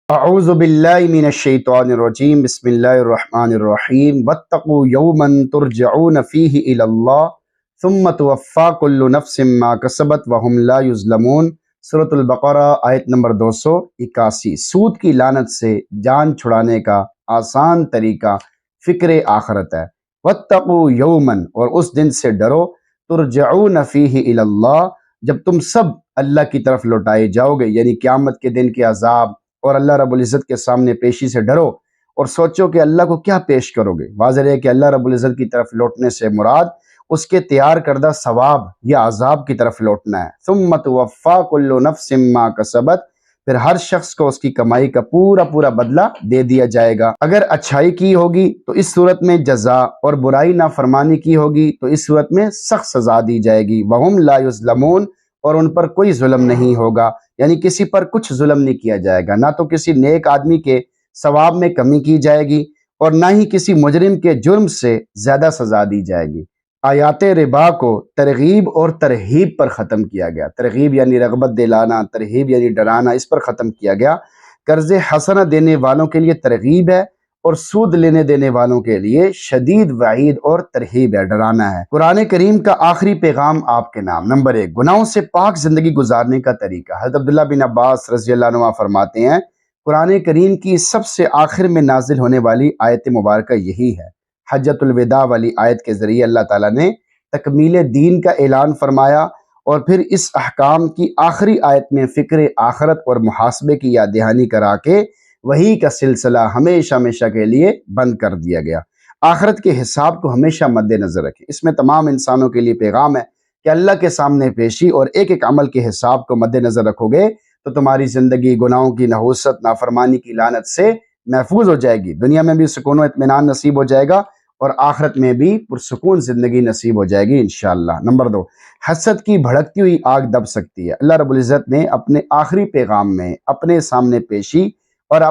اعوذ باللہ من الشیطان الرجیم بسم اللہ الرحمن الرحیم واتقوا یوما ترجعون فیہ الی اللہ ثم توفی کل نفس ما کسبت وہم لا یظلمون۔ سورۃ البقرہ آیت نمبر 281۔ سود کی لعنت سے جان چھڑانے کا آسان طریقہ فکر آخرت ہے۔ واتقوا یوما، اور اس دن سے ڈرو، ترجعون فیہ الی اللہ، جب تم سب اللہ کی طرف لوٹائے جاؤ گے، یعنی قیامت کے دن کے عذاب اور اللہ رب العزت کے سامنے پیشی سے ڈرو اور سوچو کہ اللہ کو کیا پیش کرو گے۔ واضح ہے کہ اللہ رب العزت کی طرف لوٹنے سے مراد اس کے تیار کردہ ثواب یا عذاب کی طرف لوٹنا ہے۔ ثم توفی کل نفس ما کسبت، پھر ہر شخص کو اس کی کمائی کا پورا بدلہ دے دیا جائے گا۔ اگر اچھائی کی ہوگی تو اس صورت میں جزا، اور برائی نافرمانی کی ہوگی تو اس صورت میں سخت سزا دی جائے گی۔ وَهُمْ لَا يُظْلَمُونَ، اور ان پر کوئی ظلم نہیں ہوگا، یعنی کسی پر کچھ ظلم نہیں کیا جائے گا، نہ تو کسی نیک آدمی کے ثواب میں کمی کی جائے گی اور نہ ہی کسی مجرم کے جرم سے زیادہ سزا دی جائے گی۔ آیات ربا کو ترغیب اور ترہیب پر ختم کیا گیا۔ ترغیب یعنی رغبت دلانا، ترہیب یعنی ڈرانا، اس پر ختم کیا گیا۔ قرض حسنہ دینے والوں کے لیے ترغیب ہے اور سود لینے دینے والوں کے لیے شدید وعید اور ترہیب ہے، ڈرانا ہے۔ قرآن کریم کا آخری پیغام آپ کے نام۔ نمبر 1، گناہوں سے پاک زندگی گزارنے کا طریقہ۔ حضرت عبداللہ بن عباس رضی اللہ عنہ فرماتے ہیں، قرآن کریم کی سب سے آخر میں نازل ہونے والی آیت مبارکہ یہی ہے۔ حجۃ الوداع والی آیت کے ذریعے اللہ تعالیٰ نے تکمیل دین کا اعلان فرمایا، اور پھر اس احکام کی آخری آیت میں فکر آخرت اور محاسبے کی یاد دہانی کرا کے وہی کا سلسلہ ہمیشہ کے لیے بند کر دیا گیا۔ آخرت کے حساب کو ہمیشہ مد نظر رکھیں۔ اس میں تمام انسانوں کے لیے پیغام ہے کہ اللہ کے سامنے پیشی اور ایک ایک عمل کے حساب کو مد نظر رکھو گے تو تمہاری زندگی گناہوں کی نحوست، نافرمانی کی لعنت سے محفوظ ہو جائے گی۔ دنیا میں بھی سکون و اطمینان نصیب ہو جائے گا اور آخرت میں بھی پرسکون زندگی نصیب ہو جائے گی انشاءاللہ۔ نمبر 2، حسد کی بھڑکتی ہوئی آگ دب سکتی ہے۔ اللہ رب العزت نے اپنے آخری پیغام میں اپنے سامنے پیشی اور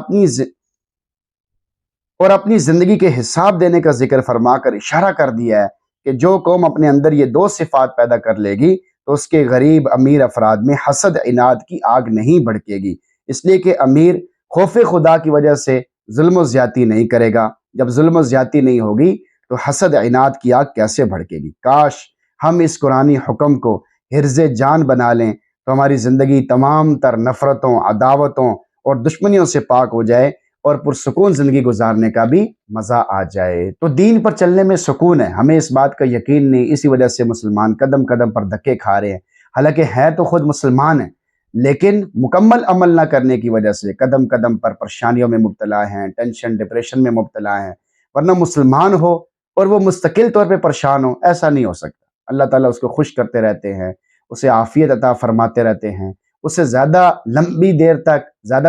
اپنی زندگی کے حساب دینے کا ذکر فرما کر اشارہ کر دیا ہے کہ جو قوم اپنے اندر یہ 2 صفات پیدا کر لے گی تو اس کے غریب امیر افراد میں حسد عناد کی آگ نہیں بھڑکے گی، اس لیے کہ امیر خوف خدا کی وجہ سے ظلم و زیادتی نہیں کرے گا۔ جب ظلم و زیادتی نہیں ہوگی تو حسد عناد کی آگ کیسے بھڑکے گی؟ کاش ہم اس قرآنی حکم کو حرز جان بنا لیں تو ہماری زندگی تمام تر نفرتوں، عداوتوں اور دشمنیوں سے پاک ہو جائے اور پرسکون زندگی گزارنے کا بھی مزہ آ جائے۔ تو دین پر چلنے میں سکون ہے، ہمیں اس بات کا یقین نہیں، اسی وجہ سے مسلمان قدم قدم پر دھکے کھا رہے ہیں، حالانکہ ہے تو خود مسلمان ہیں لیکن مکمل عمل نہ کرنے کی وجہ سے قدم قدم پر پریشانیوں میں مبتلا ہیں، ٹینشن ڈپریشن میں مبتلا ہیں۔ ورنہ مسلمان ہو اور وہ مستقل طور پہ پریشان ہو، ایسا نہیں ہو سکتا۔ اللہ تعالیٰ اس کو خوش کرتے رہتے ہیں، اسے عافیت عطا فرماتے رہتے ہیں، اسے زیادہ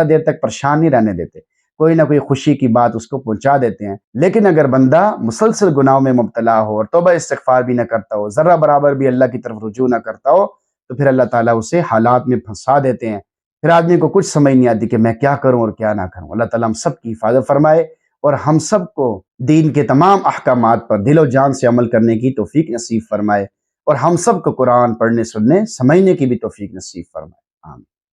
دیر تک پریشان نہیں رہنے دیتے، کوئی نہ کوئی خوشی کی بات اس کو پہنچا دیتے ہیں۔ لیکن اگر بندہ مسلسل گناہوں میں مبتلا ہو اور توبہ استغفار بھی نہ کرتا ہو، ذرہ برابر بھی اللہ کی طرف رجوع نہ کرتا ہو، تو پھر اللہ تعالیٰ اسے حالات میں پھنسا دیتے ہیں، پھر آدمی کو کچھ سمجھ نہیں آتی کہ میں کیا کروں اور کیا نہ کروں۔ اللہ تعالیٰ ہم سب کی حفاظت فرمائے اور ہم سب کو دین کے تمام احکامات پر دل و جان سے عمل کرنے کی توفیق نصیب فرمائے، اور ہم سب کو قرآن پڑھنے، سننے، سمجھنے کی بھی توفیق نصیب فرمائے۔ آمین۔